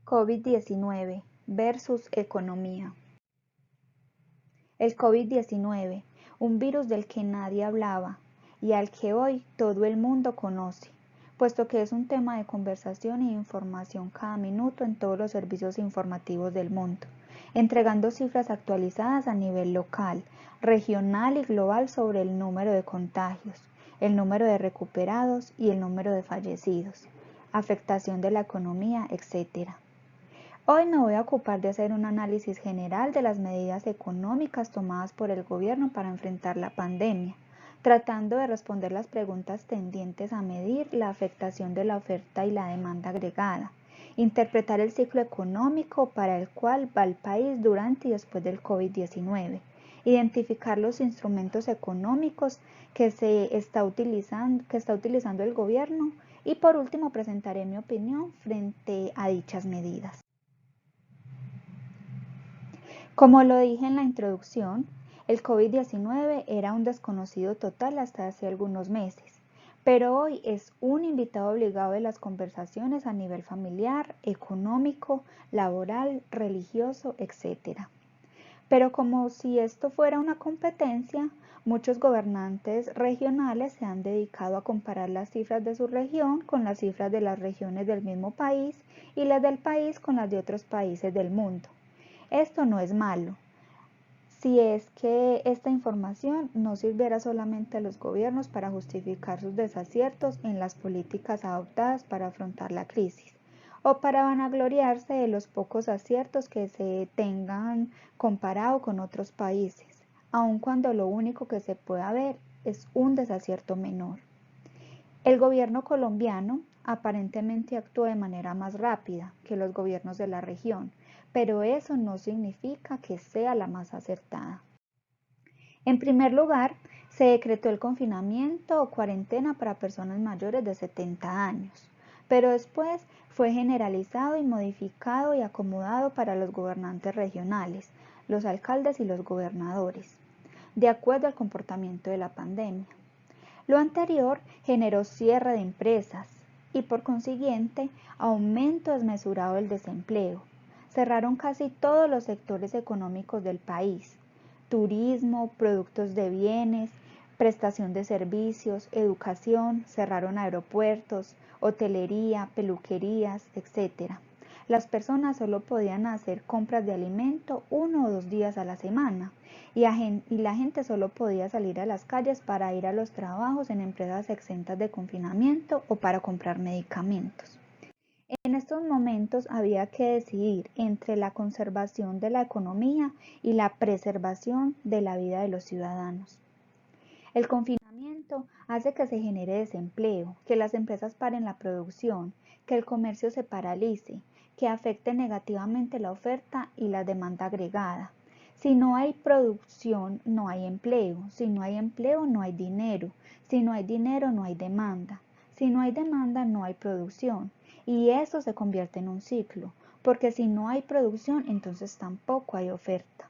COVID-19 versus economía. El COVID-19, un virus del que nadie hablaba y al que hoy todo el mundo conoce, puesto que es un tema de conversación e información cada minuto en todos los servicios informativos del mundo, entregando cifras actualizadas a nivel local, regional y global sobre el número de contagios, el número de recuperados y el número de fallecidos, afectación de la economía, etc. Hoy me voy a ocupar de hacer un análisis general de las medidas económicas tomadas por el gobierno para enfrentar la pandemia, tratando de responder las preguntas tendientes a medir la afectación de la oferta y la demanda agregada, interpretar el ciclo económico para el cual va el país durante y después del COVID-19, identificar los instrumentos económicos que está utilizando el gobierno y por último presentaré mi opinión frente a dichas medidas. Como lo dije en la introducción, el COVID-19 era un desconocido total hasta hace algunos meses, pero hoy es un invitado obligado de las conversaciones a nivel familiar, económico, laboral, religioso, etc. Pero como si esto fuera una competencia, muchos gobernantes regionales se han dedicado a comparar las cifras de su región con las cifras de las regiones del mismo país y las del país con las de otros países del mundo. Esto no es malo, si es que esta información no sirviera solamente a los gobiernos para justificar sus desaciertos en las políticas adoptadas para afrontar la crisis, o para vanagloriarse de los pocos aciertos que se tengan comparado con otros países, aun cuando lo único que se pueda ver es un desacierto menor. El gobierno colombiano aparentemente actuó de manera más rápida que los gobiernos de la región, pero eso no significa que sea la más acertada. En primer lugar, se decretó el confinamiento o cuarentena para personas mayores de 70 años, pero después fue generalizado y modificado y acomodado para los gobernantes regionales, los alcaldes y los gobernadores, de acuerdo al comportamiento de la pandemia. Lo anterior generó cierre de empresas y, por consiguiente, aumento desmesurado del desempleo. Cerraron casi todos los sectores económicos del país: turismo, productos de bienes, prestación de servicios, educación, cerraron aeropuertos, hotelería, peluquerías, etc. Las personas solo podían hacer compras de alimento 1 o 2 días a la semana y la gente solo podía salir a las calles para ir a los trabajos en empresas exentas de confinamiento o para comprar medicamentos. En estos momentos había que decidir entre la conservación de la economía y la preservación de la vida de los ciudadanos. El confinamiento hace que se genere desempleo, que las empresas paren la producción, que el comercio se paralice, que afecte negativamente la oferta y la demanda agregada. Si no hay producción, no hay empleo. Si no hay empleo, no hay dinero. Si no hay dinero, no hay demanda. Si no hay demanda, no hay producción. Y eso se convierte en un ciclo, porque si no hay producción, entonces tampoco hay oferta.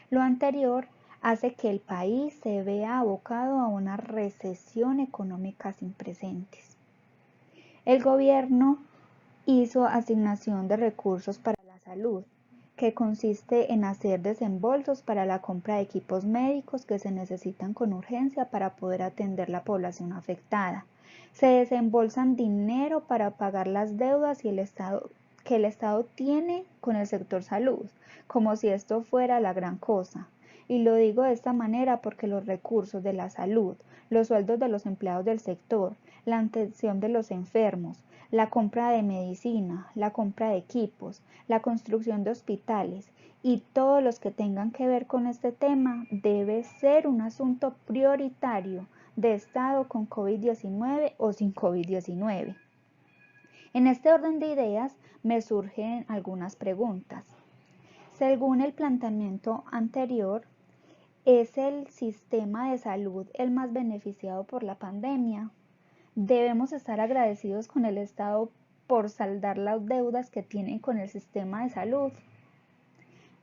Lo anterior hace que el país se vea abocado a una recesión económica sin precedentes. El gobierno hizo asignación de recursos para la salud, que consiste en hacer desembolsos para la compra de equipos médicos que se necesitan con urgencia para poder atender la población afectada. Se desembolsan dinero para pagar las deudas que el Estado tiene con el sector salud, como si esto fuera la gran cosa. Y lo digo de esta manera porque los recursos de la salud, los sueldos de los empleados del sector, la atención de los enfermos, la compra de medicina, la compra de equipos, la construcción de hospitales y todos los que tengan que ver con este tema debe ser un asunto prioritario de Estado con COVID-19 o sin COVID-19. En este orden de ideas me surgen algunas preguntas. Según el planteamiento anterior, ¿es el sistema de salud el más beneficiado por la pandemia? ¿Debemos estar agradecidos con el Estado por saldar las deudas que tienen con el sistema de salud?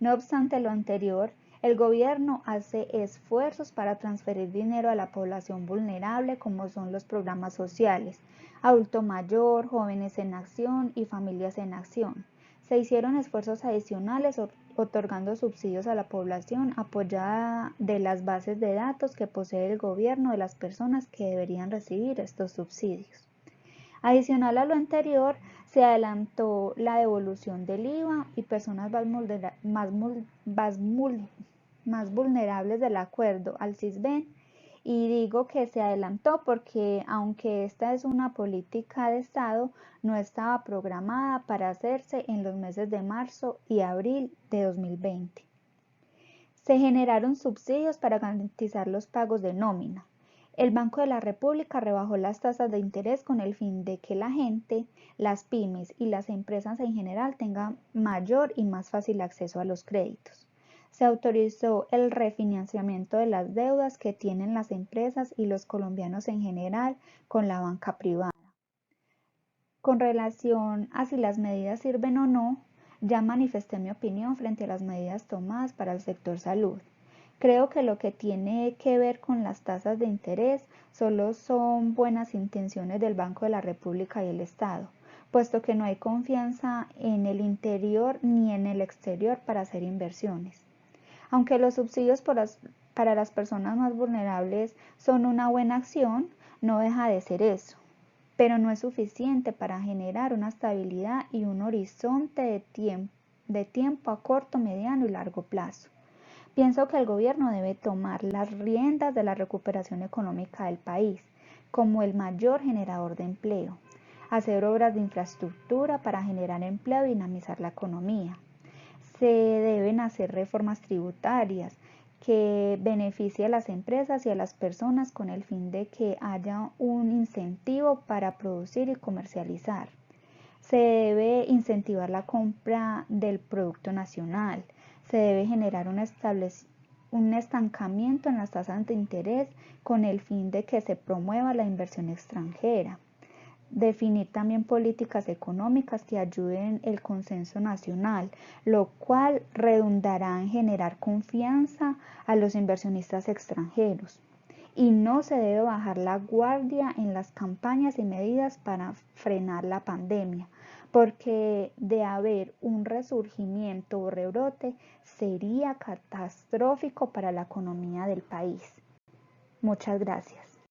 No obstante lo anterior, el gobierno hace esfuerzos para transferir dinero a la población vulnerable, como son los programas sociales, adulto mayor, jóvenes en acción y familias en acción. Se hicieron esfuerzos adicionales otorgando subsidios a la población apoyada de las bases de datos que posee el gobierno de las personas que deberían recibir estos subsidios. Adicional a lo anterior, se adelantó la devolución del IVA y personas más vulnerables del acuerdo al CISBEN. Y digo que se adelantó porque aunque esta es una política de Estado, no estaba programada para hacerse en los meses de marzo y abril de 2020. Se generaron subsidios para garantizar los pagos de nómina. El Banco de la República rebajó las tasas de interés con el fin de que la gente, las pymes y las empresas en general tengan mayor y más fácil acceso a los créditos. Se autorizó el refinanciamiento de las deudas que tienen las empresas y los colombianos en general con la banca privada. Con relación a si las medidas sirven o no, ya manifesté mi opinión frente a las medidas tomadas para el sector salud. Creo que lo que tiene que ver con las tasas de interés solo son buenas intenciones del Banco de la República y el Estado, puesto que no hay confianza en el interior ni en el exterior para hacer inversiones. Aunque los subsidios para las personas más vulnerables son una buena acción, no deja de ser eso, pero no es suficiente para generar una estabilidad y un horizonte de tiempo a corto, mediano y largo plazo. Pienso que el gobierno debe tomar las riendas de la recuperación económica del país como el mayor generador de empleo, hacer obras de infraestructura para generar empleo y dinamizar la economía. Se deben hacer reformas tributarias que beneficien a las empresas y a las personas con el fin de que haya un incentivo para producir y comercializar. Se debe incentivar la compra del producto nacional. Se debe generar un estancamiento en las tasas de interés con el fin de que se promueva la inversión extranjera. Definir también políticas económicas que ayuden el consenso nacional, lo cual redundará en generar confianza a los inversionistas extranjeros. Y no se debe bajar la guardia en las campañas y medidas para frenar la pandemia, porque de haber un resurgimiento o rebrote sería catastrófico para la economía del país. Muchas gracias.